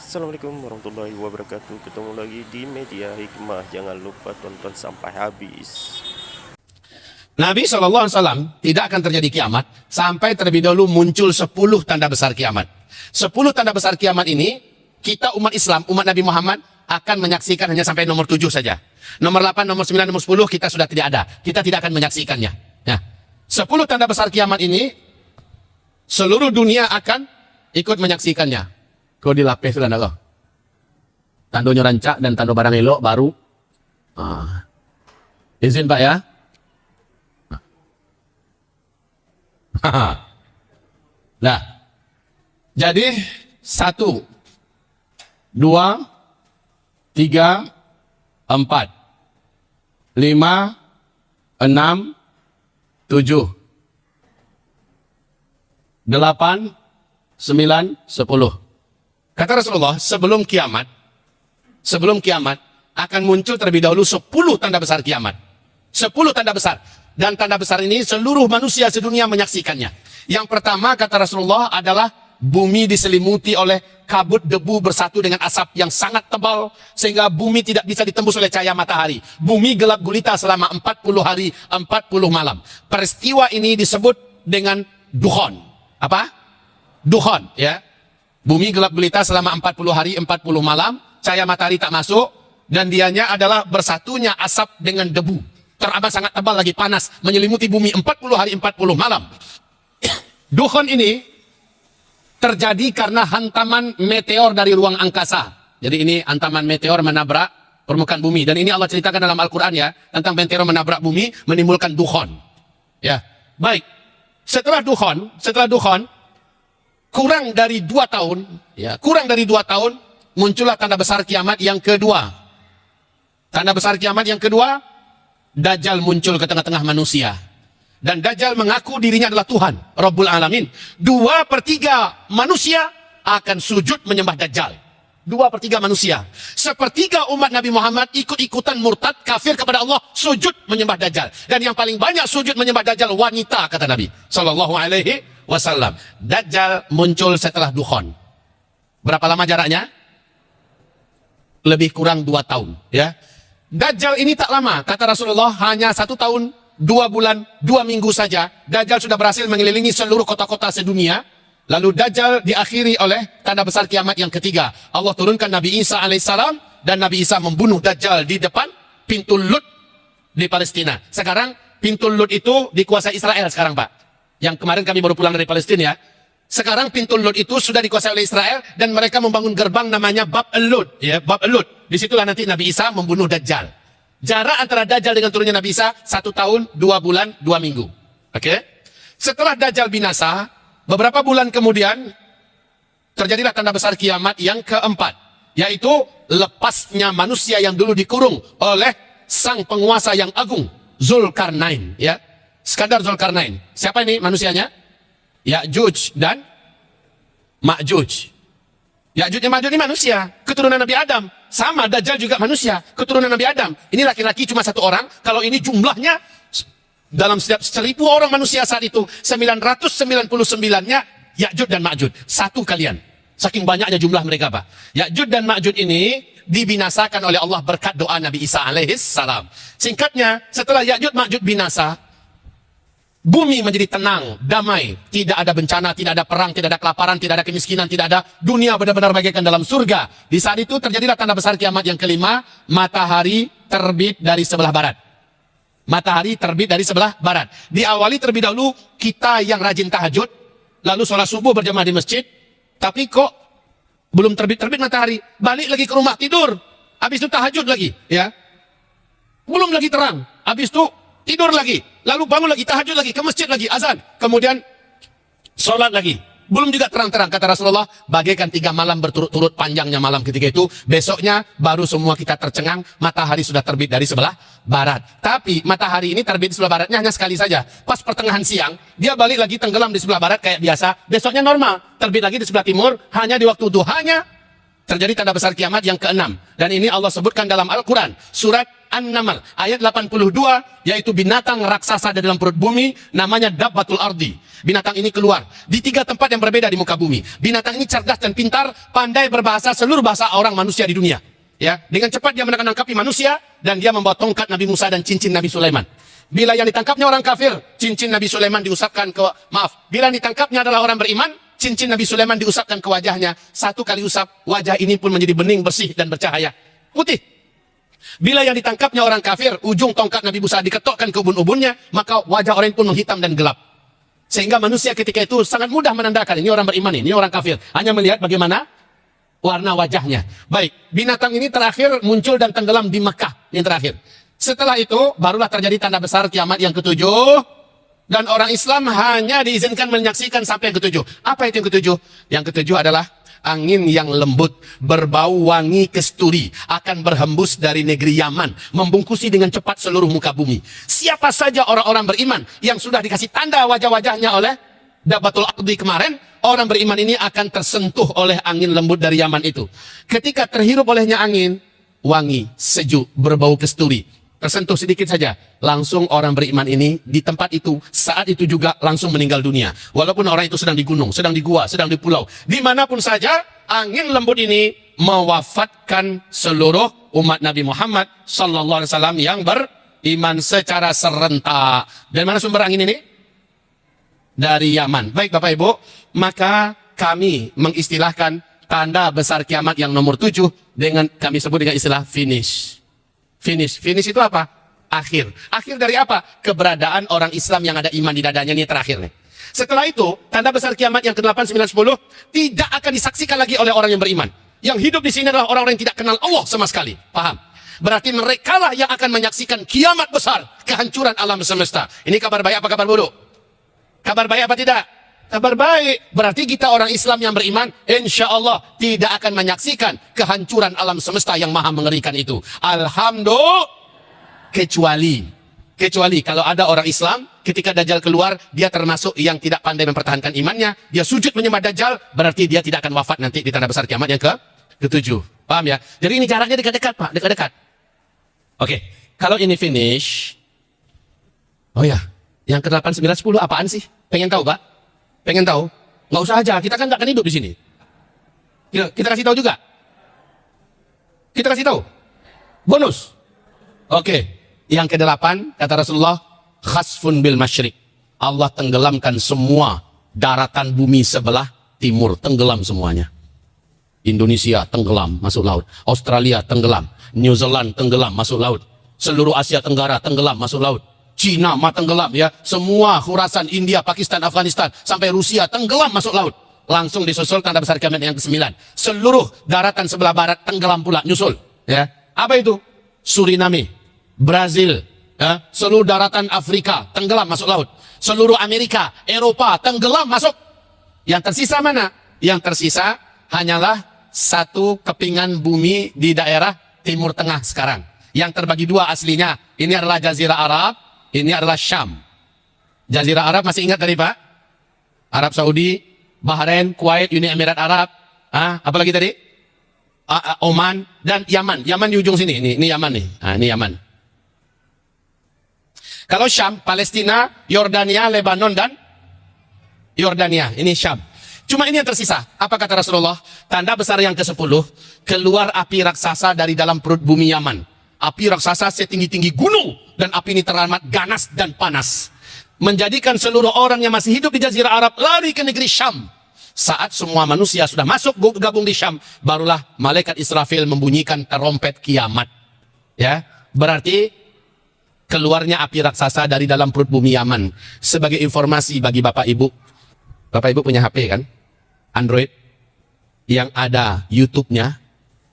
Assalamualaikum warahmatullahi wabarakatuh. Ketemu lagi di Media Hikmah. Jangan lupa tonton sampai habis. Nabi SAW tidak akan terjadi kiamat sampai terlebih dahulu muncul 10 tanda besar kiamat. 10 tanda besar kiamat ini, kita umat Islam, umat Nabi Muhammad akan menyaksikan hanya sampai nomor 7 saja. Nomor 8, nomor 9, nomor 10 kita sudah tidak ada. Kita tidak akan menyaksikannya. Nah, 10 tanda besar kiamat ini, seluruh dunia akan ikut menyaksikannya. Kau dilapis sudah nak? Tandonya rancak dan tando barang elok baru. Izin Pak ya. Nah, jadi 1, 2, 3, 4, 5, 6, 7, 8, 9, 10. Kata Rasulullah, sebelum kiamat akan muncul terlebih dahulu 10 tanda besar kiamat. 10 tanda besar. Dan tanda besar ini seluruh manusia sedunia menyaksikannya. Yang pertama kata Rasulullah adalah bumi diselimuti oleh kabut debu bersatu dengan asap yang sangat tebal sehingga bumi tidak bisa ditembus oleh cahaya matahari. Bumi gelap gulita selama 40 hari, 40 malam. Peristiwa ini disebut dengan dukhon. Apa? Dukhon, ya. Bumi gelap gulita selama 40 hari, 40 malam, cahaya matahari tak masuk, dan dianya adalah bersatunya asap dengan debu. Teramat sangat tebal lagi panas, menyelimuti bumi 40 hari, 40 malam. Dukhon ini terjadi karena hantaman meteor dari ruang angkasa. Jadi ini hantaman meteor menabrak permukaan bumi. Dan ini Allah ceritakan dalam Al-Quran ya, tentang meteor menabrak bumi, menimbulkan dukhon. Ya, baik. Setelah dukhon, kurang dari 2 tahun, ya, muncullah tanda besar kiamat yang kedua. Tanda besar kiamat yang kedua, Dajjal muncul ke tengah-tengah manusia. Dan Dajjal mengaku dirinya adalah Tuhan, Rabbul Alamin. 2/3 manusia akan sujud menyembah Dajjal. 2/3 manusia. 1/3 umat Nabi Muhammad ikut-ikutan murtad, kafir kepada Allah, sujud menyembah Dajjal. Dan yang paling banyak sujud menyembah Dajjal wanita, kata Nabi Sallallahu Alaihi Wasallam. Dajjal muncul setelah dukhon. Berapa lama jaraknya? Lebih kurang 2 tahun, ya. Dajjal ini tak lama, kata Rasulullah, hanya 1 tahun, 2 bulan, 2 minggu saja. Dajjal sudah berhasil mengelilingi seluruh kota-kota sedunia. Lalu Dajjal diakhiri oleh tanda besar kiamat yang ketiga. Allah turunkan Nabi Isa alaihissalam, dan Nabi Isa membunuh Dajjal di depan pintu Lut di Palestina. Sekarang pintu Lut itu dikuasai Israel sekarang, Pak. Yang kemarin kami baru pulang dari Palestina ya. Sekarang pintu Lut itu sudah dikuasai oleh Israel, dan mereka membangun gerbang namanya Bab el-Lud, ya, Bab el-Lud. Disitulah nanti Nabi Isa membunuh Dajjal. Jarak antara Dajjal dengan turunnya Nabi Isa 1 tahun, 2 bulan, 2 minggu. Oke? Setelah Dajjal binasa, beberapa bulan kemudian terjadilah tanda besar kiamat yang keempat, yaitu lepasnya manusia yang dulu dikurung oleh sang penguasa yang agung, Zulkarnain, ya. Iskandar Zulkarnain. Siapa ini manusianya? Ya'juj dan Ma'juj. Ya'juj dan Ma'juj ini manusia, keturunan Nabi Adam. Sama, Dajjal juga manusia, keturunan Nabi Adam. Ini laki-laki cuma 1 orang, kalau ini jumlahnya dalam setiap 1.000 orang manusia saat itu, 999-nya Ya'juj dan Ma'juj. 1 kalian. Saking banyaknya jumlah mereka, Pak. Ya'juj dan Ma'juj ini dibinasakan oleh Allah berkat doa Nabi Isa alaihissalam. Singkatnya, setelah Ya'juj Ma'juj binasa, bumi menjadi tenang, damai, tidak ada bencana, tidak ada perang, tidak ada kelaparan, tidak ada kemiskinan, tidak ada, dunia benar-benar bagaikan dalam surga. Di saat itu terjadilah tanda besar kiamat yang kelima, matahari terbit dari sebelah barat. Matahari terbit dari sebelah barat. Diawali terlebih dahulu kita yang rajin tahajud, lalu sholat subuh berjamaah di masjid, tapi kok belum terbit-terbit matahari, balik lagi ke rumah tidur, habis itu tahajud lagi, ya. Belum lagi terang, habis itu tidur lagi, lalu bangun lagi, tahajud lagi, ke masjid lagi, azan, kemudian sholat lagi. Belum juga terang-terang, kata Rasulullah, bagaikan 3 malam berturut-turut panjangnya malam ketika itu. Besoknya baru semua kita tercengang, matahari sudah terbit dari sebelah barat. Tapi matahari ini terbit di sebelah baratnya hanya sekali saja. Pas pertengahan siang, dia balik lagi tenggelam di sebelah barat kayak biasa. Besoknya normal, terbit lagi di sebelah timur, hanya di waktu duhanya terjadi tanda besar kiamat yang ke-6. Dan ini Allah sebutkan dalam Al-Quran, surat An-Naml ayat 82, yaitu binatang raksasa di dalam perut bumi namanya Dabbatul Ardi. Binatang ini keluar di 3 tempat yang berbeda di muka bumi. Binatang ini cerdas dan pintar, pandai berbahasa seluruh bahasa orang manusia di dunia. Ya, dengan cepat dia menangkapi manusia dan dia membawa tongkat Nabi Musa dan cincin Nabi Sulaiman. Bila yang ditangkapnya orang kafir, cincin Nabi Sulaiman diusapkan ke bila ditangkapnya adalah orang beriman, cincin Nabi Sulaiman diusapkan ke wajahnya. 1 kali usap, wajah ini pun menjadi bening, bersih dan bercahaya putih. Bila yang ditangkapnya orang kafir, ujung tongkat Nabi Musa diketokkan ke ubun-ubunnya, maka wajah orang pun menghitam dan gelap. Sehingga manusia ketika itu sangat mudah menandakan ini orang beriman, ini orang kafir. Hanya melihat bagaimana warna wajahnya. Baik, binatang ini terakhir muncul dan tenggelam di Mekah, yang terakhir. Setelah itu, barulah terjadi tanda besar kiamat yang ke-7. Dan orang Islam hanya diizinkan menyaksikan sampai yang ke-7. Apa itu yang ke-7? Yang ke-7 adalah angin yang lembut, berbau wangi kesturi, akan berhembus dari negeri Yaman, membungkusi dengan cepat seluruh muka bumi. Siapa saja orang-orang beriman yang sudah dikasih tanda wajah-wajahnya oleh Dabbatul Ardi kemarin, orang beriman ini akan tersentuh oleh angin lembut dari Yaman itu. Ketika terhirup olehnya angin, wangi, sejuk, berbau kesturi, tersentuh sedikit saja, langsung orang beriman ini di tempat itu, saat itu juga langsung meninggal dunia. Walaupun orang itu sedang di gunung, sedang di gua, sedang di pulau, dimanapun saja, angin lembut ini mewafatkan seluruh umat Nabi Muhammad sallallahu alaihi wasallam yang beriman secara serentak. Dari mana sumber angin ini? Dari Yaman. Baik Bapak Ibu, maka kami mengistilahkan tanda besar kiamat yang nomor 7 dengan kami sebut dengan istilah finish. Finish itu apa? Akhir. Akhir dari apa? Keberadaan orang Islam yang ada iman di dadanya, ini terakhir nih. Setelah itu, tanda besar kiamat yang ke-8, 9, 10 tidak akan disaksikan lagi oleh orang yang beriman. Yang hidup di sini adalah orang-orang yang tidak kenal Allah sama sekali. Paham? Berarti merekalah yang akan menyaksikan kiamat besar, kehancuran alam semesta. Ini kabar baik apa kabar buruk? Kabar baik apa tidak? Kabar baik. Berarti kita orang Islam yang beriman, insya Allah tidak akan menyaksikan kehancuran alam semesta yang maha mengerikan itu. Alhamdulillah. Kecuali kalau ada orang Islam, ketika Dajjal keluar, dia termasuk yang tidak pandai mempertahankan imannya, dia sujud menyembah Dajjal, berarti dia tidak akan wafat nanti di tanda besar kiamat yang ke-7. Paham ya? Jadi ini jaraknya dekat-dekat Pak, dekat-dekat. Oke, kalau ini finish, oh ya, yang ke-8, 9, 10 apaan sih? Pengen tahu Pak? Pengen tahu? Nggak usah aja, kita kan nggak akan hidup di sini. Kita kasih tahu juga. Kita kasih tahu. Bonus. Oke. Yang ke-8 kata Rasulullah, khasfun bil masyriq. Allah tenggelamkan semua daratan bumi sebelah timur, tenggelam semuanya. Indonesia tenggelam masuk laut, Australia tenggelam, New Zealand tenggelam masuk laut, seluruh Asia Tenggara tenggelam masuk laut. Cina tenggelam ya, semua Khurasan, India, Pakistan, Afghanistan, sampai Rusia tenggelam masuk laut. Langsung disusul tanda besar kiamat yang ke-9. Seluruh daratan sebelah barat tenggelam pula, nyusul. Ya, apa itu? Suriname, Brazil, ya, seluruh daratan Afrika tenggelam masuk laut. Seluruh Amerika, Eropa tenggelam masuk. Yang tersisa mana? Yang tersisa hanyalah satu kepingan bumi di daerah Timur Tengah sekarang. Yang terbagi dua aslinya, ini adalah Jazirah Arab, ini adalah Syam. Jazirah Arab masih ingat tadi Pak? Arab Saudi, Bahrain, Kuwait, Uni Emirat Arab, apa lagi tadi? Oman dan Yaman. Yaman di ujung sini. Ini Yaman nih. Ini Yaman. Kalau Syam, Palestina, Yordania, Lebanon dan Yordania. Ini Syam. Cuma ini yang tersisa. Apa kata Rasulullah? Tanda besar yang ke-10, keluar api raksasa dari dalam perut bumi Yaman. Api raksasa setinggi-tinggi gunung, dan api ini teramat ganas dan panas, menjadikan seluruh orang yang masih hidup di Jazirah Arab lari ke negeri Syam. Saat semua manusia sudah masuk gabung di Syam, barulah malaikat Israfil membunyikan terompet kiamat. Ya, berarti keluarnya api raksasa dari dalam perut bumi Yaman. Sebagai informasi bagi Bapak Ibu punya HP kan? Android yang ada YouTube-nya,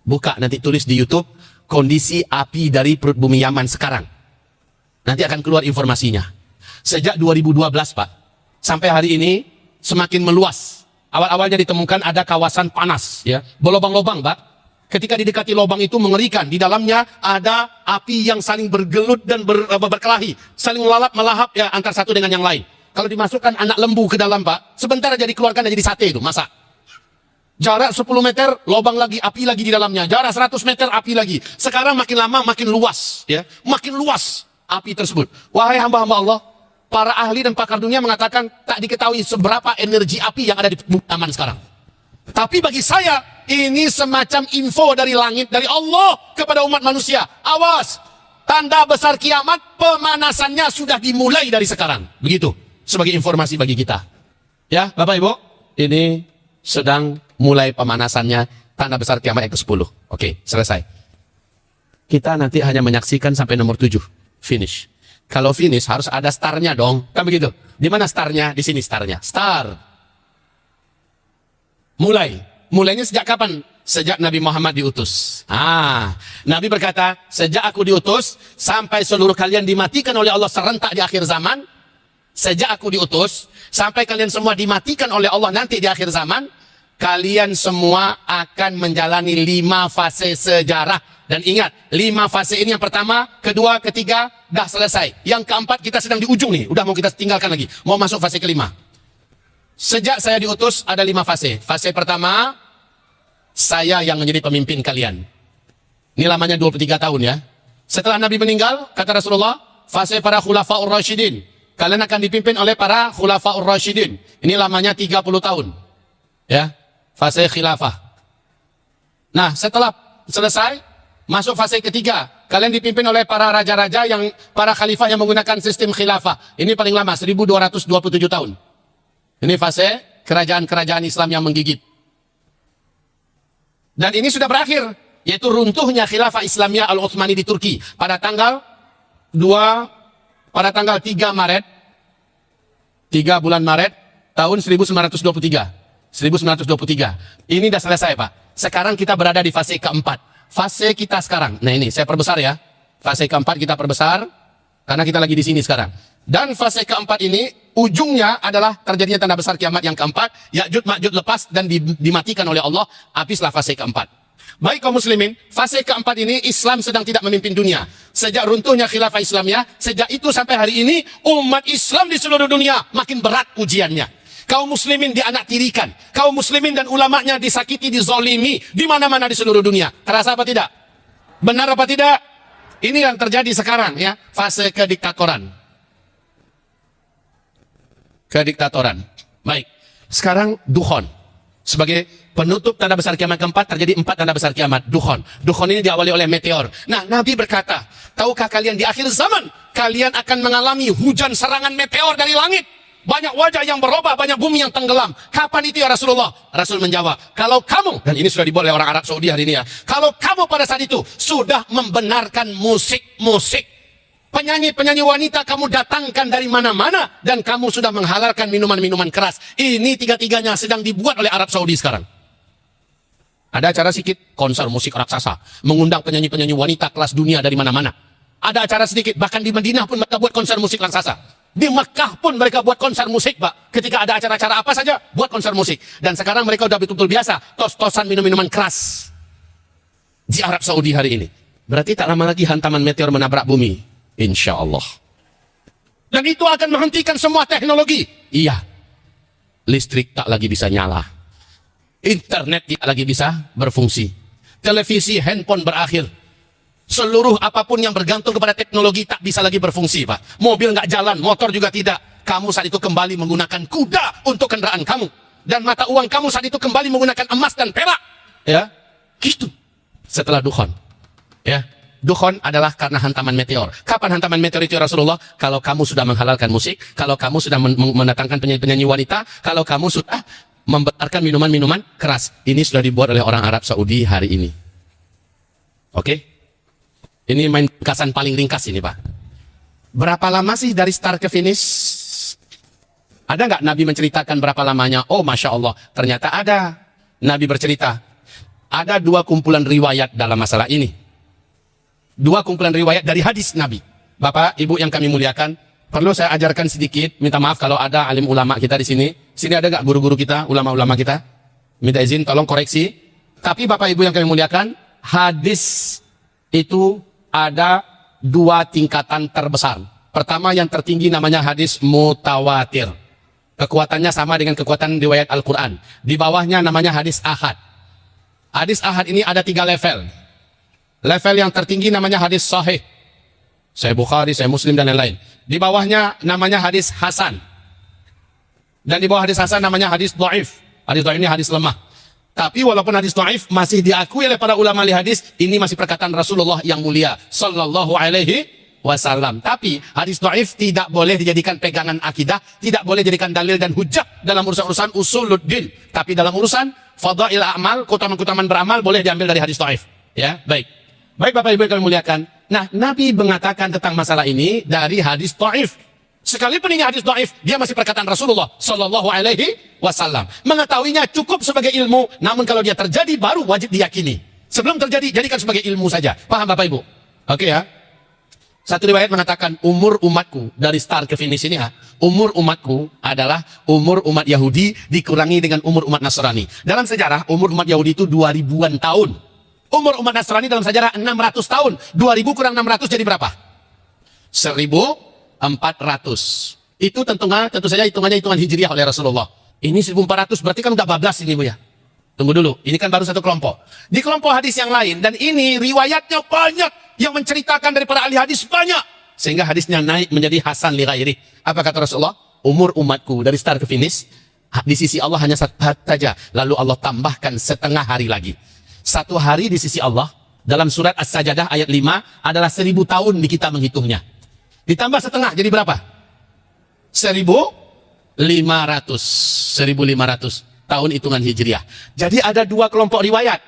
buka nanti tulis di YouTube kondisi api dari perut bumi Yaman sekarang. Nanti akan keluar informasinya. Sejak 2012 Pak, sampai hari ini semakin meluas. Awal-awalnya ditemukan ada kawasan panas, ya, berlobang-lobang Pak. Ketika didekati lobang itu mengerikan. Di dalamnya ada api yang saling bergelut dan berkelahi, saling melahap ya, antara satu dengan yang lain. Kalau dimasukkan anak lembu ke dalam Pak, sebentar aja dikeluarkan jadi sate itu, masak. Jarak 10 meter, lubang lagi, api lagi di dalamnya. Jarak 100 meter, api lagi. Sekarang makin lama, makin luas. Ya, makin luas api tersebut. Wahai hamba-hamba Allah, para ahli dan pakar dunia mengatakan tak diketahui seberapa energi api yang ada di zaman sekarang. Tapi bagi saya, ini semacam info dari langit, dari Allah kepada umat manusia. Awas, tanda besar kiamat, pemanasannya sudah dimulai dari sekarang. Begitu, sebagai informasi bagi kita. Ya, Bapak Ibu, ini sedang mulai pemanasannya, tanda besar kiamat yang ke-10. Oke, selesai. Kita nanti hanya menyaksikan sampai nomor 7, finish. Kalau finish harus ada starnya dong, kan begitu? Di mana starnya? Di sini starnya. Star. Mulainya sejak kapan? Sejak Nabi Muhammad diutus. Nabi berkata, sejak aku diutus, sampai seluruh kalian dimatikan oleh Allah serentak di akhir zaman. Sejak aku diutus, sampai kalian semua dimatikan oleh Allah nanti di akhir zaman, kalian semua akan menjalani 5 fase sejarah. Dan ingat, 5 fase ini yang pertama, kedua, ketiga, dah selesai. Yang keempat kita sedang di ujung nih, udah mau kita tinggalkan lagi. Mau masuk fase kelima. Sejak saya diutus ada 5 fase. Fase pertama, saya yang menjadi pemimpin kalian. Ini lamanya 23 tahun ya. Setelah Nabi meninggal, kata Rasulullah, fase para khulafaur rasyidin. Kalian akan dipimpin oleh para khulafaur rasyidin. Ini lamanya 30 tahun. Ya, fase khilafah. Nah, setelah selesai, masuk fase ketiga. Kalian dipimpin oleh para raja-raja para khalifah yang menggunakan sistem khilafah. Ini paling lama, 1227 tahun. Ini fase kerajaan-kerajaan Islam yang menggigit. Dan ini sudah berakhir, yaitu runtuhnya khilafah Islamiyah Al-Utsmani di Turki pada tanggal 3 Maret, 3 bulan Maret tahun 1923. Ini sudah selesai, Pak. Sekarang kita berada di fase keempat. Fase kita sekarang, nah ini saya perbesar ya. Fase keempat kita perbesar karena kita lagi di sini sekarang. Dan fase keempat ini ujungnya adalah terjadinya tanda besar kiamat yang keempat. Ya'juj Ma'juj lepas dan dimatikan oleh Allah. Habislah fase keempat. Baik kaum muslimin, fase keempat ini Islam sedang tidak memimpin dunia. Sejak runtuhnya khilafah Islamiyah, sejak itu sampai hari ini umat Islam di seluruh dunia makin berat ujiannya. Kaum muslimin dianaktirikan, kaum muslimin dan ulamanya disakiti, dizolimi di mana-mana di seluruh dunia. Terasa apa tidak? Benar apa tidak? Ini yang terjadi sekarang ya, fase kediktatoran. Baik. Sekarang dukhon. Sebagai penutup tanda besar kiamat keempat, terjadi 4 tanda besar kiamat. Dukhon. Dukhon ini diawali oleh meteor. Nah, Nabi berkata, tahukah kalian di akhir zaman, kalian akan mengalami hujan serangan meteor dari langit. Banyak wajah yang berubah, banyak bumi yang tenggelam. Kapan itu ya Rasulullah? Rasul menjawab, kalau kamu, dan ini sudah dibuat oleh orang Arab Saudi hari ini ya, kalau kamu pada saat itu sudah membenarkan musik-musik, penyanyi-penyanyi wanita kamu datangkan dari mana-mana, dan kamu sudah menghalalkan minuman-minuman keras. Ini tiga-tiganya sedang dibuat oleh Arab Saudi sekarang. Ada acara sedikit, konser musik raksasa, mengundang penyanyi-penyanyi wanita kelas dunia dari mana-mana. Ada acara sedikit, bahkan di Madinah pun mereka buat konser musik raksasa. Di Mekah pun mereka buat konser musik, Pak. Ketika ada acara-acara apa saja, buat konser musik. Dan sekarang mereka udah betul-betul biasa, tos-tosan minum-minuman keras di Arab Saudi hari ini. Berarti tak lama lagi hantaman meteor menabrak bumi. Insya Allah. Dan itu akan menghentikan semua teknologi. Iya. Listrik tak lagi bisa nyala. Internet tidak lagi bisa berfungsi. Televisi, handphone berakhir. Seluruh apapun yang bergantung kepada teknologi tak bisa lagi berfungsi, Pak. Mobil nggak jalan, motor juga tidak. Kamu saat itu kembali menggunakan kuda untuk kendaraan kamu. Dan mata uang kamu saat itu kembali menggunakan emas dan perak. Ya, gitu. Setelah dukhon. Ya. Dukhon adalah karena hantaman meteor. Kapan hantaman meteor itu ya Rasulullah? Kalau kamu sudah menghalalkan musik, kalau kamu sudah mendatangkan penyanyi-penyanyi wanita, kalau kamu sudah membenarkan minuman-minuman keras. Ini sudah dibuat oleh orang Arab Saudi hari ini. Oke? Ini main ringkasan paling ringkas ini, Pak. Berapa lama sih dari start ke finish? Ada nggak Nabi menceritakan berapa lamanya? Oh, Masya Allah. Ternyata ada. Nabi bercerita. Ada 2 kumpulan riwayat dalam masalah ini. 2 kumpulan riwayat dari hadis Nabi. Bapak, Ibu yang kami muliakan, perlu saya ajarkan sedikit. Minta maaf kalau ada alim ulama kita di sini. Sini ada nggak guru-guru kita, ulama-ulama kita? Minta izin, tolong koreksi. Tapi Bapak Ibu yang kami muliakan, hadis itu ada 2 tingkatan terbesar. Pertama yang tertinggi namanya hadis mutawatir. Kekuatannya sama dengan kekuatan riwayat Al-Quran. Di bawahnya namanya hadis ahad. Hadis ahad ini ada 3 level. Level yang tertinggi namanya hadis sahih. Sahih Bukhari, Sahih Muslim, dan lain-lain. Di bawahnya namanya hadis hasan. Dan di bawah hadis hasan namanya hadis dhaif. Hadis dhaif ini hadis lemah. Tapi walaupun hadis dhaif masih diakui oleh para ulama ahli hadis, ini masih perkataan Rasulullah yang mulia sallallahu alaihi wasallam. Tapi hadis dhaif tidak boleh dijadikan pegangan akidah, tidak boleh dijadikan dalil dan hujah dalam urusan-urusan usuluddin. Tapi dalam urusan fadail a'mal, keutamaan-keutamaan beramal, boleh diambil dari hadis dhaif. Ya, baik. Baik Bapak Ibu yang kami muliakan. Nah, Nabi mengatakan tentang masalah ini dari hadis dhaif. Sekalipun ini hadis dhaif, dia masih perkataan Rasulullah sallallahu alaihi wasallam. Mengetahuinya cukup sebagai ilmu, namun kalau dia terjadi baru wajib diyakini. Sebelum terjadi, jadikan sebagai ilmu saja. Paham Bapak Ibu? Oke ya. Satu riwayat mengatakan umur umatku dari start ke finish ini ya. Umur umatku adalah umur umat Yahudi dikurangi dengan umur umat Nasrani. Dalam sejarah umur umat Yahudi itu 2000-an tahun. Umur umat Nasrani dalam sejarah 600 tahun. 2000 kurang 600 jadi berapa? 1400. Itu tentu saja hitungannya hitungan hijriah oleh Rasulullah. Ini 1400 berarti kan udah bablas ini Bu ya. Tunggu dulu, ini kan baru satu kelompok. Di kelompok hadis yang lain, dan ini riwayatnya banyak, yang menceritakan daripada ahli hadis banyak, sehingga hadisnya naik menjadi hasan li ghairi. Apa kata Rasulullah? Umur umatku dari start ke finish, di sisi Allah hanya 1 hari saja. Lalu Allah tambahkan setengah hari lagi. 1 hari di sisi Allah, dalam surat As-Sajdah ayat 5, adalah 1000 tahun di kita menghitungnya. Ditambah setengah, jadi berapa? 1500 tahun hitungan hijriah. Jadi ada 2 kelompok riwayat.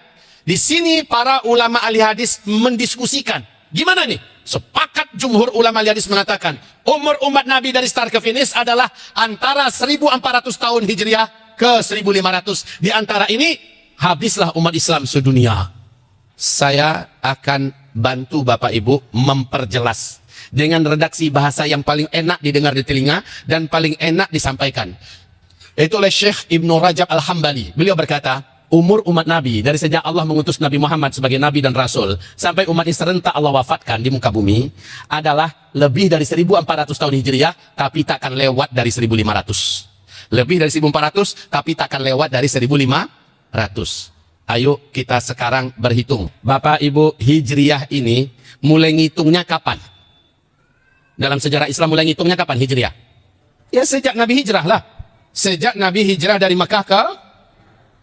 Di sini para ulama ahli hadis mendiskusikan. Gimana nih? Sepakat jumhur ulama ahli hadis mengatakan, umur umat Nabi dari start ke finish adalah antara 1400 tahun hijriah ke 1500. Di antara ini, habislah umat Islam sedunia. Saya akan bantu Bapak Ibu memperjelas dengan redaksi bahasa yang paling enak didengar di telinga dan paling enak disampaikan. Itu oleh Syekh Ibnu Rajab Al-Hambali. Beliau berkata, umur umat Nabi dari sejak Allah mengutus Nabi Muhammad sebagai Nabi dan Rasul sampai umat ini serentak Allah wafatkan di muka bumi adalah lebih dari 1400 tahun hijriah, tapi takkan lewat dari 1500. Lebih dari 1400, tapi takkan lewat dari 1500. Ayo kita sekarang berhitung. Bapak Ibu, hijriah ini mulai ngitungnya kapan? Dalam sejarah Islam mulai ngitungnya kapan hijriah? Ya sejak Nabi hijrah lah. Sejak Nabi hijrah dari Mekah ke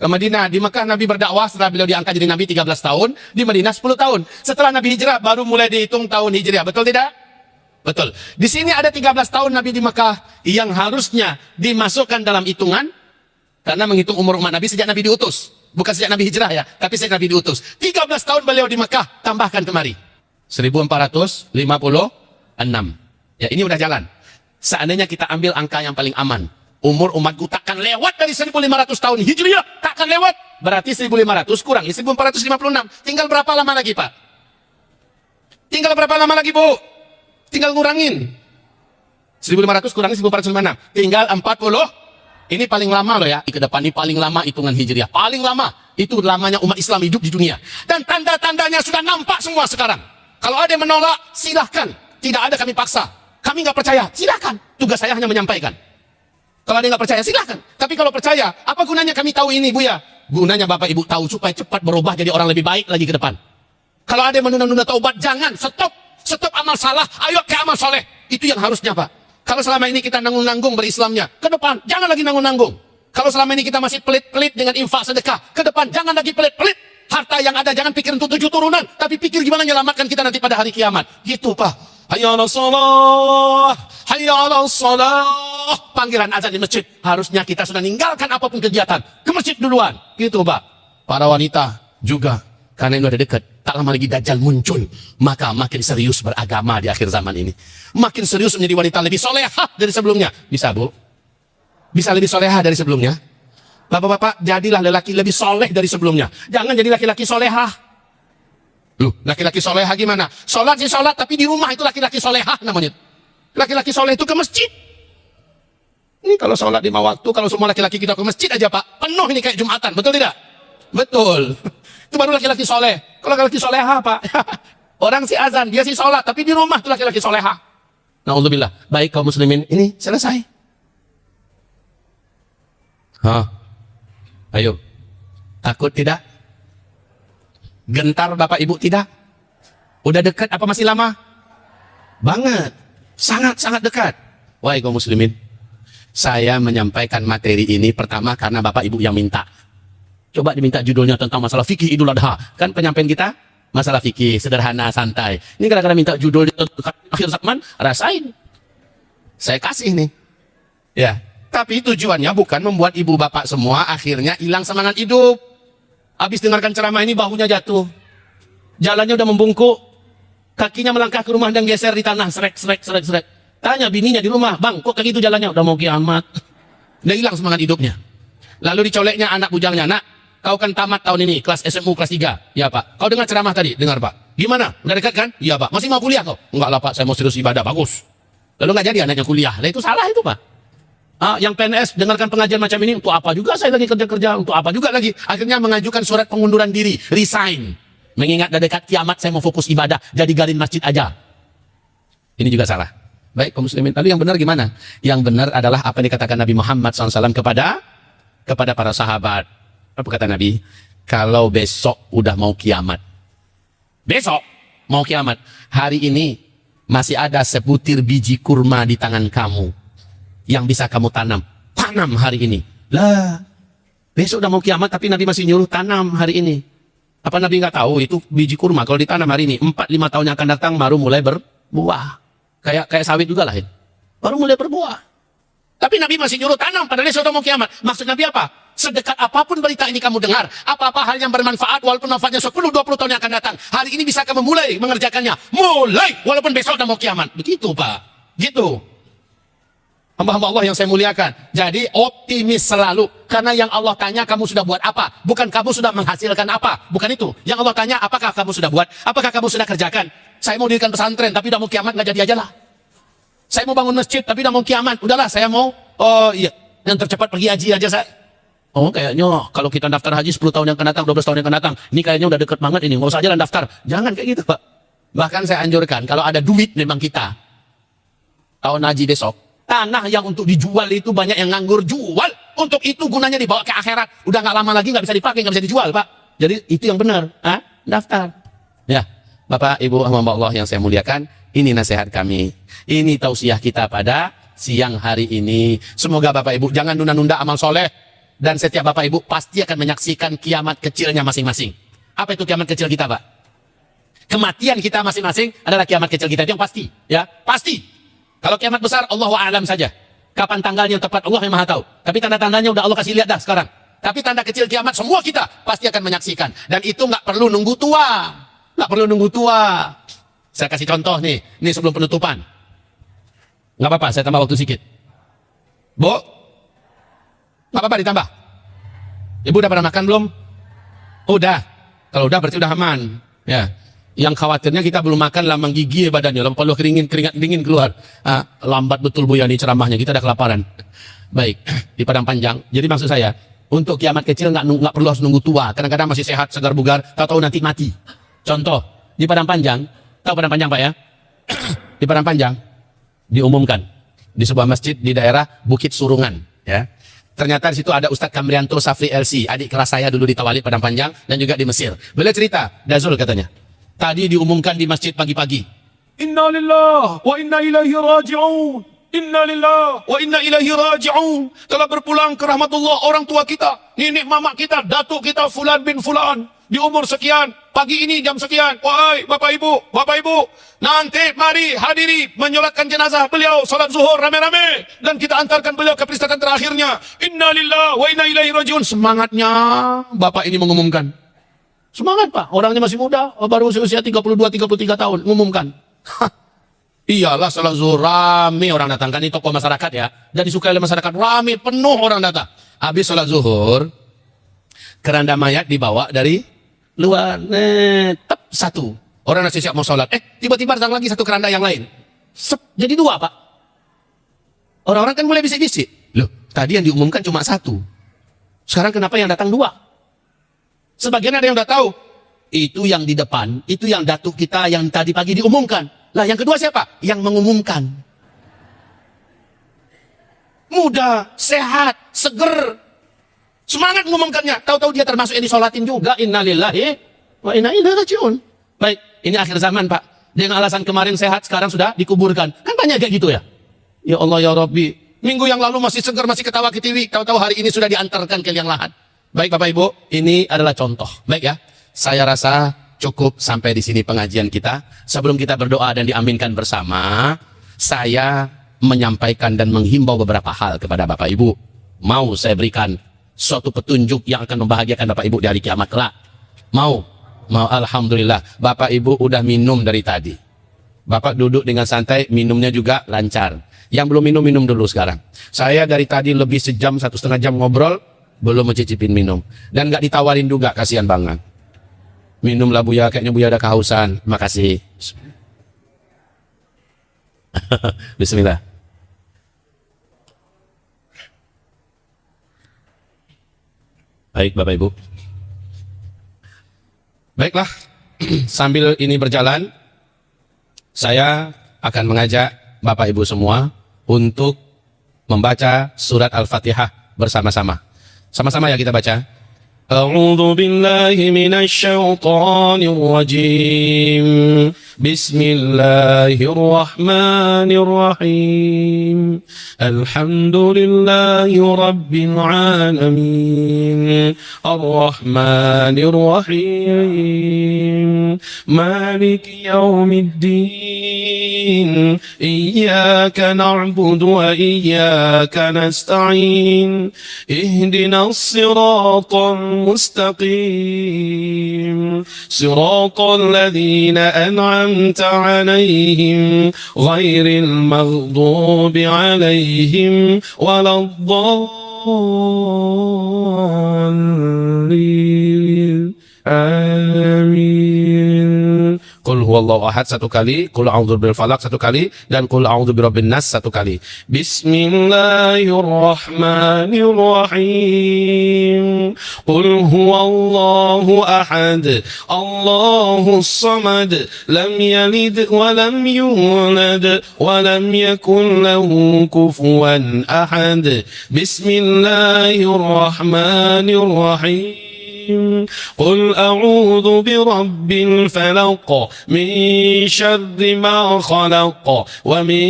Madinah. Di Mekah Nabi berdakwah, setelah beliau diangkat jadi Nabi 13 tahun, di Madinah 10 tahun. Setelah Nabi hijrah baru mulai dihitung tahun hijriah. Betul tidak? Betul. Di sini ada 13 tahun Nabi di Mekah yang harusnya dimasukkan dalam hitungan karena menghitung umur umat Nabi sejak Nabi diutus. Bukan sejak Nabi hijrah ya, tapi sejak Nabi diutus. 13 tahun beliau di Mekah, tambahkan kemari. 1456. Ya, ini udah jalan. Seandainya kita ambil angka yang paling aman, umur umatku takkan lewat dari 1500 tahun hijriah, takkan lewat. Berarti 1500 kurang 1456. Tinggal berapa lama lagi, Pak? Tinggal berapa lama lagi, Bu? Tinggal ngurangin. 1500 kurangi 1456. Tinggal 40. Ini paling lama loh ya. Ke depan ini paling lama hitungan hijriah. Paling lama. Itu lamanya umat Islam hidup di dunia. Dan tanda-tandanya sudah nampak semua sekarang. Kalau ada yang menolak, silahkan. Tidak ada kami paksa. Kami nggak percaya, silahkan. Tugas saya hanya menyampaikan. Kalau ada yang nggak percaya, silahkan. Tapi kalau percaya, apa gunanya kami tahu ini, Bu ya? Gunanya Bapak Ibu tahu supaya cepat berubah jadi orang lebih baik lagi ke depan. Kalau ada yang menunda-nunda taubat, jangan. Stop. Stop amal salah. Ayo ke amal soleh. Itu yang harusnya, Pak. Kalau selama ini kita nanggung-nanggung berislamnya, ke depan jangan lagi nanggung-nanggung. Kalau selama ini kita masih pelit-pelit dengan infak sedekah, ke depan jangan lagi pelit-pelit. Harta yang ada jangan pikir untuk 7 turunan, tapi pikir gimana menyelamatkan kita nanti pada hari kiamat. Gitu, Pak. Hayya 'alas shalah, hayya 'alas shalah. Panggilan azan di masjid, harusnya kita sudah ninggalkan apapun kegiatan, ke masjid duluan. Gitu, Pak. Para wanita juga, karena ini udah dekat, tak lama lagi Dajjal muncul, maka makin serius beragama di akhir zaman ini. Makin serius menjadi wanita lebih solehah dari sebelumnya. Bisa, Bu? Bisa lebih solehah dari sebelumnya? Bapak-bapak, jadilah lelaki lebih soleh dari sebelumnya. Jangan jadi laki-laki solehah. Loh, laki-laki solehah gimana? Sholat sih sholat, tapi di rumah itu laki-laki solehah namanya. Laki-laki soleh itu ke masjid. Ini kalau sholat 5 waktu, kalau semua laki-laki kita ke masjid aja, Pak, penuh ini kayak Jumatan. Betul tidak? Betul. Itu baru laki-laki soleh. Kalau laki-laki solehah, Pak, orang si azan, dia si sholat, tapi di rumah itu laki-laki solehah. Na'udzubillah. Baik kaum muslimin, ini selesai. Hah? Ayo. Takut tidak? Gentar Bapak Ibu tidak? Udah dekat apa masih lama? Banget. Sangat-sangat dekat. Wahai kaum muslimin, saya menyampaikan materi ini pertama karena Bapak Ibu yang minta. Coba diminta judulnya tentang masalah fikih Idul Adha. Kan penyampaian kita masalah fikih, sederhana, santai. Ini kadang-kadang minta judulnya akhir zaman, rasain. Saya kasih nih. Ya, tapi tujuannya bukan membuat ibu bapak semua akhirnya hilang semangat hidup. Habis dengarkan ceramah ini bahunya jatuh. Jalannya udah membungkuk. Kakinya melangkah ke rumah dan geser di tanah, srek. Tanya bininya di rumah, "Bang, kok kayak gitu jalannya?" Udah mau kiamat. Udah hilang semangat hidupnya. Lalu dicoleknya anak bujangnya, "Nak, kau kan tamat tahun ini, kelas SMU kelas 3. Ya Pak. Kau dengar ceramah tadi? Dengar Pak. Gimana? Udah dekat kan? Iya Pak. Masih mau kuliah kau? Enggak lah Pak, saya mau serius ibadah. Bagus. Lalu nggak jadi anaknya kuliah. Lah itu salah itu Pak. Yang PNS dengarkan pengajian macam ini, untuk apa juga saya lagi kerja-kerja, untuk apa juga lagi. Akhirnya mengajukan surat pengunduran diri, resign. Mengingat dah dekat kiamat saya mau fokus ibadah, jadi galin masjid aja. Ini juga salah. Baik kaum muslimin, lalu yang benar gimana? Yang benar adalah apa yang dikatakan Nabi Muhammad SAW kepada para sahabat. Apa kata Nabi? Kalau besok udah mau kiamat, besok mau kiamat, hari ini masih ada sebutir biji kurma di tangan kamu yang bisa kamu tanam hari ini. Lah, besok udah mau kiamat tapi Nabi masih nyuruh tanam hari ini. Apa Nabi nggak tahu itu biji kurma kalau ditanam hari ini 4-5 tahun yang akan datang baru mulai berbuah. Kayak sawit juga lah, baru mulai berbuah. Tapi Nabi masih nyuruh tanam, padahal sudah mau kiamat. Maksud Nabi apa? Sedekat apapun berita ini kamu dengar, apa-apa hal yang bermanfaat, walaupun manfaatnya 10-20 tahun yang akan datang, hari ini bisa kamu mulai mengerjakannya. Mulai, walaupun besok udah mau kiamat. Begitu Pak, gitu. Hamba-hamba Allah yang saya muliakan. Jadi optimis selalu. Karena yang Allah tanya kamu sudah buat apa, bukan kamu sudah menghasilkan apa. Bukan itu. Yang Allah tanya apakah kamu sudah buat, apakah kamu sudah kerjakan. Saya mau dirikan pesantren, tapi udah mau kiamat, nggak jadi aja lah. Saya mau bangun masjid, tapi udah mau kiamat. Udahlah, saya mau, yang tercepat pergi haji aja saya. Oh, kayaknya kalau kita daftar haji 10 tahun yang akan datang, 12 tahun yang akan datang, ini kayaknya udah deket banget ini, nggak usah jalan daftar. Jangan kayak gitu, Pak. Bahkan saya anjurkan, kalau ada duit memang kita, tahun haji besok, tanah yang untuk dijual itu banyak yang nganggur jual. Untuk itu gunanya dibawa ke akhirat. Udah nggak lama lagi nggak bisa dipakai, nggak bisa dijual, Pak. Jadi itu yang benar. Daftar. Ya, Bapak, Ibu, hamba Allah yang saya muliakan, ini nasihat kami. Ini tausiah kita pada siang hari ini. Semoga Bapak Ibu jangan nunda-nunda amal soleh. Dan setiap Bapak Ibu pasti akan menyaksikan kiamat kecilnya masing-masing. Apa itu kiamat kecil kita, Pak? Kematian kita masing-masing adalah kiamat kecil kita. Itu yang pasti. Ya, pasti. Kalau kiamat besar, Allahu a'lam saja. Kapan tanggalnya yang tepat, Allah yang maha tahu. Tapi tanda-tandanya udah Allah kasih lihat dah sekarang. Tapi tanda kecil kiamat semua kita pasti akan menyaksikan. Dan itu nggak perlu nunggu tua. Nggak perlu nunggu tua. Saya kasih contoh nih. Ini sebelum penutupan. Nggak apa-apa, saya tambah waktu sedikit. Bu, nggak apa-apa ditambah. Ibu udah pernah makan belum? Udah. Kalau udah berarti udah aman. Ya. Yang khawatirnya kita belum makan, lambang gigi badannya, lalu keringat dingin keluar. Lambat betul Bu Yani ceramahnya, kita udah kelaparan. Baik, di Padang Panjang. Jadi maksud saya, untuk kiamat kecil nggak perlu harus nunggu tua. Kadang-kadang masih sehat, segar bugar, tahu-tahu nanti mati. Contoh, di Padang Panjang, tahu Padang Panjang Pak ya? Di Padang Panjang diumumkan di sebuah masjid di daerah Bukit Surungan, ya. Ternyata di situ ada Ustadz Kamrianto Safri LC, adik kelas saya dulu di Tawali Padang Panjang dan juga di Mesir. Beliau cerita, Dazul katanya. Tadi diumumkan di masjid pagi-pagi. Inna lillah wa inna ilaihi raji'un. Inna lillah wa inna ilaihi raji'un. Telah berpulang ke rahmatullah orang tua kita, nenek mama kita, datuk kita Fulan bin Fulan. Di umur sekian, pagi ini jam sekian. Wahai Bapak Ibu, nanti mari hadiri menyolatkan jenazah beliau, salat zuhur rame-rame. Dan kita antarkan beliau ke peristirahatan terakhirnya. Inna lillah wa inna ilaihi raji'un. Semangatnya Bapak ini mengumumkan. Semangat Pak, orangnya masih muda, baru usia 32-33 tahun, mengumumkan. Iyalah salat zuhur rame orang datang, kan ini tokoh masyarakat ya. Dan disukai oleh masyarakat, rame, penuh orang datang. Habis salat zuhur, keranda mayat dibawa dari luar, satu. Orang masih siap mau sholat. Tiba-tiba datang lagi satu keranda yang lain. Jadi dua Pak. Orang-orang kan mulai bisik-bisik. Loh, tadi yang diumumkan cuma satu. Sekarang kenapa yang datang dua? Sebagian ada yang udah tahu. Itu yang di depan, itu yang datuk kita yang tadi pagi diumumkan. Lah yang kedua siapa? Yang mengumumkan. Muda, sehat, seger. Semangat mengumumkannya. Tahu-tahu dia termasuk yang disolatin juga. Innalillahi wa inna ilaihi rajiun. Baik, ini akhir zaman Pak. Dengan alasan kemarin sehat, sekarang sudah dikuburkan. Kan banyak kayak gitu ya. Ya Allah ya Rabbi. Minggu yang lalu masih segar, masih ketawa ketiwi. Tahu-tahu hari ini sudah diantarkan ke liang lahat. Baik Bapak Ibu, ini adalah contoh. Baik ya, saya rasa cukup sampai di sini pengajian kita. Sebelum kita berdoa dan diaminkan bersama, saya menyampaikan dan menghimbau beberapa hal kepada Bapak Ibu. Mau saya berikan suatu petunjuk yang akan membahagiakan Bapak Ibu di hari kiamat kelak. Mau Alhamdulillah. Bapak Ibu udah minum dari tadi. Bapak duduk dengan santai, minumnya juga lancar. Yang belum minum, minum dulu sekarang. Saya dari tadi lebih sejam, 1,5 jam ngobrol, belum mencicipin minum. Dan nggak ditawarin juga, kasihan banget. Minumlah Buya, kayaknya Buya ada kehausan. Makasih. Bismillah. Baik Bapak Ibu. Baiklah, sambil ini berjalan, saya akan mengajak Bapak Ibu semua untuk membaca surat Al-Fatihah bersama-sama. Sama-sama ya kita baca. A'udzu billahi minasy syaithanir rajim. Bismillahirrahmanirrahim. Alhamdulillahi rabbil alamin. Arrahmanir rahim. Maliki yaumiddin. Iyyaka na'budu wa iyyaka nasta'in. Ihdinas siratal mustaqim. Siratal ladzina أنعمت عليهم غير المغضوب عليهم ولا الضالين آمين. Qul huwallahu ahad 1 kali, Qul a'udzu birabbil falaq 1 kali, dan Qul a'udzu birabbin nas 1 kali. Bismillahirrahmanirrahim. Qul huwallahu ahad, Allahus samad, lam yalid wa lam yulad wa lam yakul lahu kufuwan ahad. Bismillahirrahmanirrahim. قل أعوذ برب الفلق من شر ما خلق ومن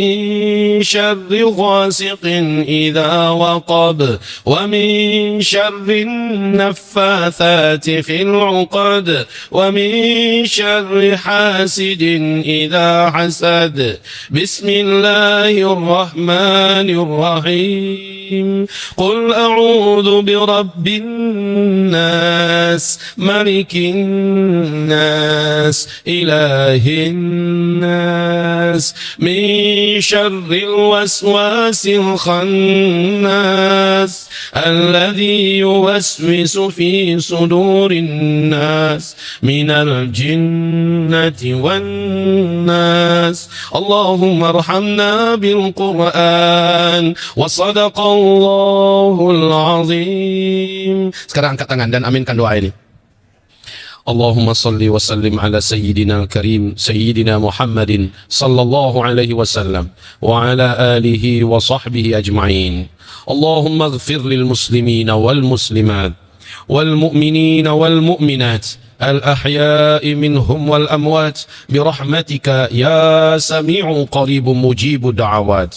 شر غاسق إذا وقب ومن شر النفاثات في العقد ومن شر حاسد إذا حسد بسم الله الرحمن الرحيم قل أعوذ برب الناس ملك الناس إله الناس من شر الوسواس الخناس الذي يوسوس في صدور الناس من الجنة والناس اللهم ارحمنا بالقرآن وصدق الله العظيم. Sekarang angkat tangan dan aminkan doa ini. Allahumma salli wa sallim ala sayyidina al-karim sayyidina Muhammadin sallallahu alaihi wasallam wa ala alihi wa sahbihi ajma'in. Allahumma ighfir lil muslimina wal muslimat wal mu'minina wal mu'minat الأحياء منهم والأموات برحمتك يا سميع قريب مجيب الدعوات.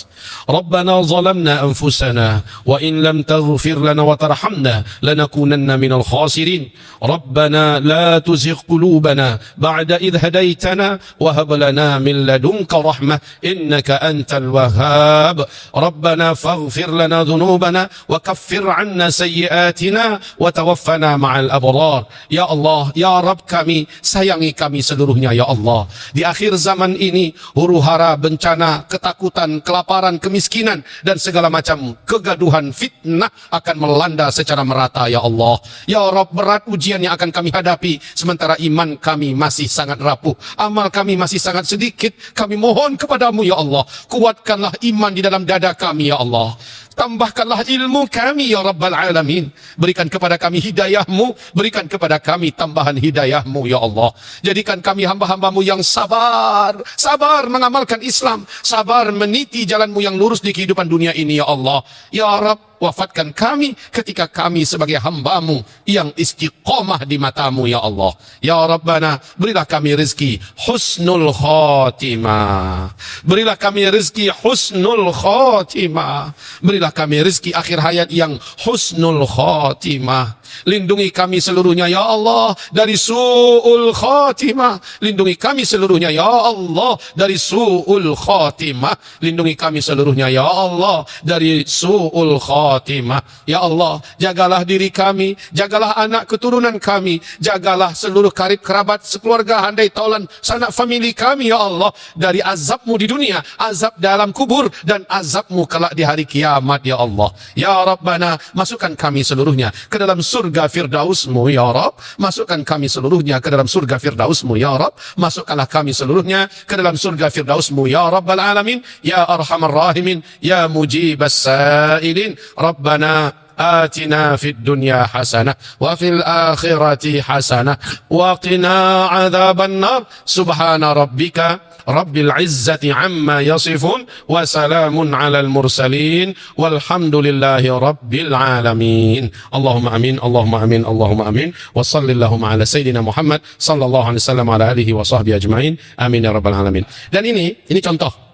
ربنا ظلمنا أنفسنا وإن لم تغفر لنا وترحمنا لنكونن من الخاسرين. ربنا لا تزغ قلوبنا بعد إذ هديتنا وهب لنا من لدنك رحمة إنك أنت الوهاب. ربنا فاغفر لنا ذنوبنا وكفر عنا سيئاتنا وتوفنا مع الأبرار. يا الله يا Rabb kami, sayangi kami seluruhnya ya Allah. Di akhir zaman ini, huru-hara, bencana, ketakutan, kelaparan, kemiskinan, dan segala macam kegaduhan, fitnah akan melanda secara merata ya Allah. Ya Rabb, berat ujian yang akan kami hadapi, sementara iman kami masih sangat rapuh, amal kami masih sangat sedikit. Kami mohon kepadamu ya Allah, kuatkanlah iman di dalam dada kami ya Allah. Tambahkanlah ilmu kami ya Rabbal Alamin. Berikan kepada kami hidayahmu, berikan kepada kami tambahan hidayahmu ya Allah. Jadikan kami hamba-hambamu yang sabar, sabar mengamalkan Islam, sabar meniti jalanmu yang lurus di kehidupan dunia ini ya Allah. Ya Rabb, wafatkan kami ketika kami sebagai hamba-Mu yang istiqomah di mata-Mu ya Allah. Ya Rabbana, berilah kami rezeki husnul khatimah. Berilah kami rezeki husnul khatimah. Berilah kami rezeki akhir hayat yang husnul khatimah. Lindungi kami seluruhnya ya Allah dari su'ul khatimah. Lindungi kami seluruhnya ya Allah dari su'ul khatimah. Lindungi kami seluruhnya ya Allah dari su'ul khatimah. Ya Allah, jagalah diri kami, jagalah anak keturunan kami, jagalah seluruh karib kerabat sekeluarga handai taulan sanak famili kami ya Allah dari azab-Mu di dunia, azab dalam kubur, dan azab-Mu kelak di hari kiamat ya Allah. Ya Rabbana, masukkan kami seluruhnya ke dalam surga Firdaus-Mu ya Rabb. Masukkan kami seluruhnya ke dalam surga Firdaus-Mu ya Rabb. Masukkanlah kami seluruhnya ke dalam surga Firdaus-Mu ya Rabbal Alamin, ya Arhamar Rahimin, ya Mujibas Sa'ilin. Rabbana آتنا في الدنيا حسنة وفي الآخرة حسنة وقنا عذاب النار سبحان ربك رب العزة عما يصفون وسلام على المرسلين والحمد لله رب العالمين اللهم أمين اللهم أمين اللهم أمين وصل اللهم على سيدنا محمد صلى الله عليه وسلم على آله وصحبه أجمعين آمين يا رب العالمين. Dan ini contoh.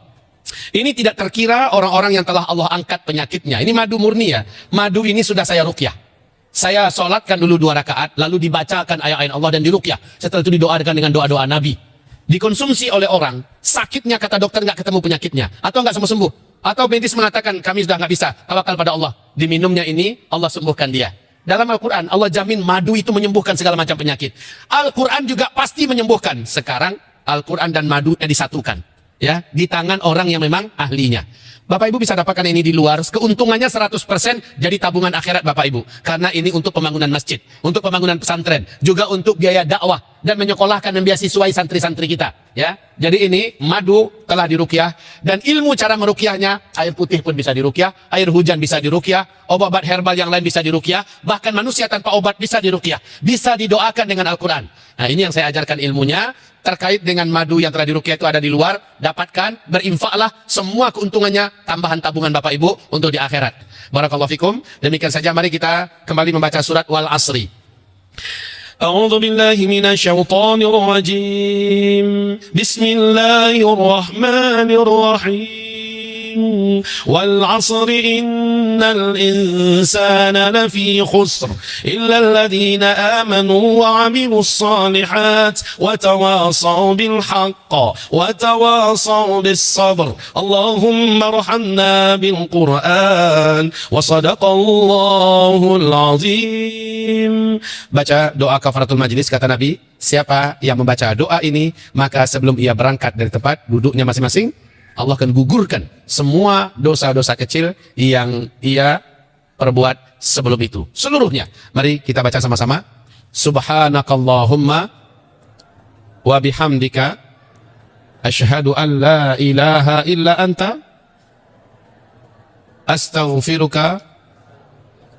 Ini tidak terkira orang-orang yang telah Allah angkat penyakitnya. Ini madu murni ya. Madu ini sudah saya ruqyah. Saya sholatkan dulu 2 rakaat, lalu dibacakan ayat-ayat Allah dan diruqyah. Setelah itu didoakan dengan doa-doa Nabi. Dikonsumsi oleh orang, sakitnya kata dokter nggak ketemu penyakitnya, atau nggak sembuh-sembuh. Atau medis mengatakan kami sudah nggak bisa, tawakal pada Allah. Diminumnya ini, Allah sembuhkan dia. Dalam Al-Quran, Allah jamin madu itu menyembuhkan segala macam penyakit. Al-Quran juga pasti menyembuhkan. Sekarang, Al-Quran dan madunya disatukan. Ya, di tangan orang yang memang ahlinya. Bapak Ibu bisa dapatkan ini di luar, keuntungannya 100% jadi tabungan akhirat Bapak Ibu. Karena ini untuk pembangunan masjid, untuk pembangunan pesantren, juga untuk biaya dakwah dan menyekolahkan dan biasiswai santri-santri kita. Ya, jadi ini madu telah diruqyah, dan ilmu cara meruqyahnya, air putih pun bisa diruqyah, air hujan bisa diruqyah, obat-obat herbal yang lain bisa diruqyah, bahkan manusia tanpa obat bisa diruqyah, bisa didoakan dengan Al-Quran. Nah, ini yang saya ajarkan ilmunya. Terkait dengan madu yang telah diruqyah itu ada di luar, dapatkan, berinfaklah, semua keuntungannya tambahan tabungan Bapak Ibu untuk di akhirat. Barakallahu fikum. Demikian saja, mari kita kembali membaca surat Wal Asri. A'udzu billahi minasyaitonir rajim. Bismillahirrahmanirrahim. والعصر إن الإنسان لفي خسر إلا الذين آمنوا وعملوا الصالحات وتواصوا بالحق وتواصوا بالصبر اللهم ارحمنا بالقرآن وصدق الله العظيم. Baca doa kafaratul majlis, kata Nabi, siapa yang membaca doa ini, maka sebelum ia berangkat dari tempat duduknya masing-masing, Allah akan gugurkan semua dosa-dosa kecil yang ia perbuat sebelum itu, seluruhnya. Mari kita baca sama-sama. Subhanakallahumma wa bihamdika asyhadu an la ilaha illa anta astaghfiruka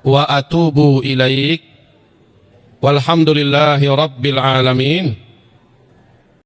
wa atubu ilaik walhamdulillahi rabbil alamin.